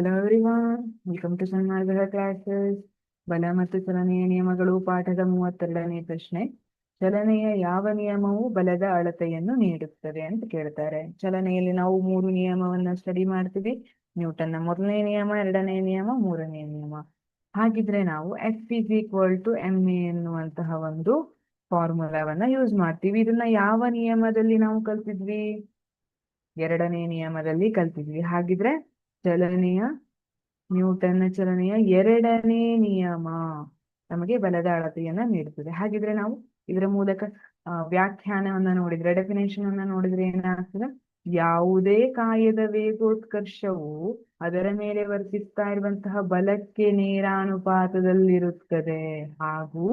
Hello everyone, welcome to ಸನ್ಮಾರ್ಗದ classes. ಬಲ ಮತ್ತು ಚಲನೆಯ ನಿಯಮಗಳು ಪಾಠದ 32ನೇ ಪ್ರಶ್ನೆ. ಚಲನೆಯ ಯಾವ ನಿಯಮವು ಬಲದ ಅಳತೆಯನ್ನು ನೀಡುತ್ತದೆ ಅಂತ ಕೇಳ್ತಾರೆ. ಚಲನೆಯಲ್ಲಿ ನಾವು 3 ನಿಯಮವನ್ನ ಸ್ಟಡಿ ಮಾಡ್ತೀವಿ. ನ್ಯೂಟನ್ನ ಮೊದಲನೇ ನಿಯಮ, ಎರಡನೇ ನಿಯಮ, ಮೂರನೇ ನಿಯಮ. ಹಾಗಿದ್ರೆ ನಾವು F=ma ಎನ್ನುವಂತಹ ಒಂದು ಫಾರ್ಮುಲಾವನ್ನ ಯೂಸ್ ಮಾಡ್ತೀವಿ. ಇದನ್ನ ಯಾವ ನಿಯಮದಲ್ಲಿ ನಾವು ಕಲ್ತಿದ್ವಿ? ಎರಡನೇ ನಿಯಮದಲ್ಲಿ ಕಲ್ತಿದ್ವಿ. ಹಾಗಿದ್ರೆ ಚಲನೆಯ ನ್ಯೂಟನ್ನ ಚಲನೆಯ ಎರಡನೇ ನಿಯಮ ನಮಗೆ ಬಲದ ಅಳತೆಯನ್ನ ನೀಡುತ್ತದೆ. ಹಾಗಿದ್ರೆ ನಾವು ಇದರ ಮೂಲಕ ವ್ಯಾಖ್ಯಾನವನ್ನ ನೋಡಿದ್ರೆ, ಡೆಫಿನೇಷನ್ ಅನ್ನ ನೋಡಿದ್ರೆ ಏನಾಗ್ತದೆ? ಯಾವುದೇ ಕಾಯದ ವೇಗೋತ್ಕರ್ಷವು ಅದರ ಮೇಲೆ ವರ್ತಿಸ್ತಾ ಇರುವಂತಹ ಬಲಕ್ಕೆ ನೇರಾನುಪಾತದಲ್ಲಿರುತ್ತದೆ ಹಾಗೂ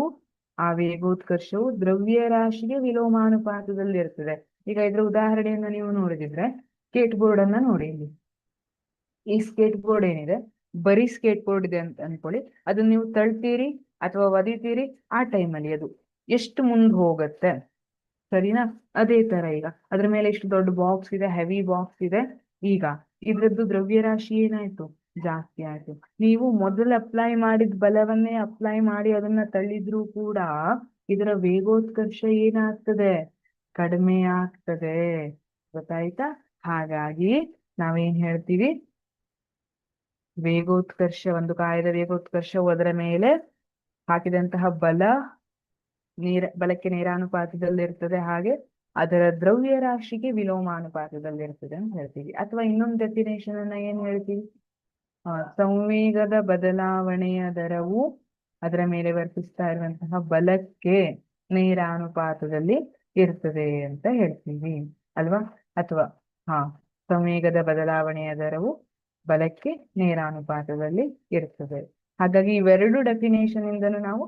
ಆ ವೇಗೋತ್ಕರ್ಷವು ದ್ರವ್ಯರಾಶಿಗೆ ವಿಲೋಮಾನುಪಾತದಲ್ಲಿರುತ್ತದೆ. ಈಗ ಇದರ ಉದಾಹರಣೆಯನ್ನ ನೀವು ನೋಡಿದಿದ್ರೆ, ಸ್ಕೇಟ್ ಬೋರ್ಡ್ ಅನ್ನ ನೋಡಿ. ಇಲ್ಲಿ ಈ ಸ್ಕೇಟ್ ಬೋರ್ಡ್ ಏನಿದೆ, ಬರೀ ಸ್ಕೇಟ್ ಬೋರ್ಡ್ ಇದೆ ಅಂತ ಅನ್ಕೊಳ್ಳಿ. ಅದನ್ನ ನೀವು ತಳ್ತೀರಿ ಅಥವಾ ಒದಿತೀರಿ, ಆ ಟೈಮಲ್ಲಿ ಅದು ಎಷ್ಟು ಮುಂದೆ ಹೋಗುತ್ತೆ, ಸರಿನಾ? ಅದೇ ತರ ಈಗ ಅದ್ರ ಮೇಲೆ ಎಷ್ಟು ದೊಡ್ಡ ಬಾಕ್ಸ್ ಇದೆ, ಹೆವಿ ಬಾಕ್ಸ್ ಇದೆ. ಈಗ ಇದ್ರದ್ದು ದ್ರವ್ಯರಾಶಿ ಏನಾಯ್ತು? ಜಾಸ್ತಿ ಆಯ್ತು. ನೀವು ಮೊದಲು ಅಪ್ಲೈ ಮಾಡಿದ ಬಲವನ್ನೇ ಅಪ್ಲೈ ಮಾಡಿ ಅದನ್ನ ತಳ್ಳಿದ್ರೂ ಕೂಡ ಇದರ ವೇಗೋತ್ಕರ್ಷ ಏನಾಗ್ತದೆ? ಕಡಿಮೆ ಆಗ್ತದೆ. ಗೊತ್ತಾಯ್ತಾ? ಹಾಗಾಗಿ ನಾವೇನ್ ಹೇಳ್ತೀವಿ? ವೇಗೋತ್ಕರ್ಷ, ಒಂದು ಕಾಯದ ವೇಗೋತ್ಕರ್ಷವು ಅದರ ಮೇಲೆ ಹಾಕಿದಂತಹ ಬಲಕ್ಕೆ ನೇರಾನುಪಾತದಲ್ಲಿರ್ತದೆ, ಹಾಗೆ ಅದರ ದ್ರವ್ಯರಾಶಿಗೆ ವಿಲೋಮಾನುಪಾತದಲ್ಲಿರ್ತದೆ ಅಂತ ಹೇಳ್ತೀವಿ. ಅಥವಾ ಇನ್ನೊಂದು ಡೆಫಿನೇಷನ್ ಅನ್ನ ಏನ್ ಹೇಳ್ತೀವಿ? ಸಂವೇಗದ ಬದಲಾವಣೆಯ ದರವು ಅದರ ಮೇಲೆ ವರ್ತಿಸ್ತಾ ಇರುವಂತಹ ಬಲಕ್ಕೆ ನೇರಾನುಪಾತದಲ್ಲಿ ಇರ್ತದೆ ಅಂತ ಹೇಳ್ತೀವಿ ಅಲ್ವಾ? ಅಥವಾ ಸಂವೇಗದ ಬದಲಾವಣೆಯ ದರವು ಬಲಕ್ಕೆ ನೇರಾನುಪಾತದಲ್ಲಿ ಇರ್ತದೆ. ಹಾಗಾಗಿ ಇವೆರಡು ಡೆಫಿನೇಷನ್ ಇಂದನೂ ನಾವು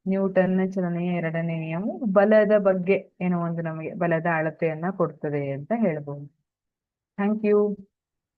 ನ್ಯೂಟನ್ನ ಚಲನೆಯ ಎರಡನೇ ನಿಯಮ ಬಲದ ಬಗ್ಗೆ ಏನೋ ಒಂದು ನಮಗೆ ಬಲದ ಅಳತೆಯನ್ನ ಕೊಡ್ತದೆ ಅಂತ ಹೇಳ್ಬಹುದು. Thank you.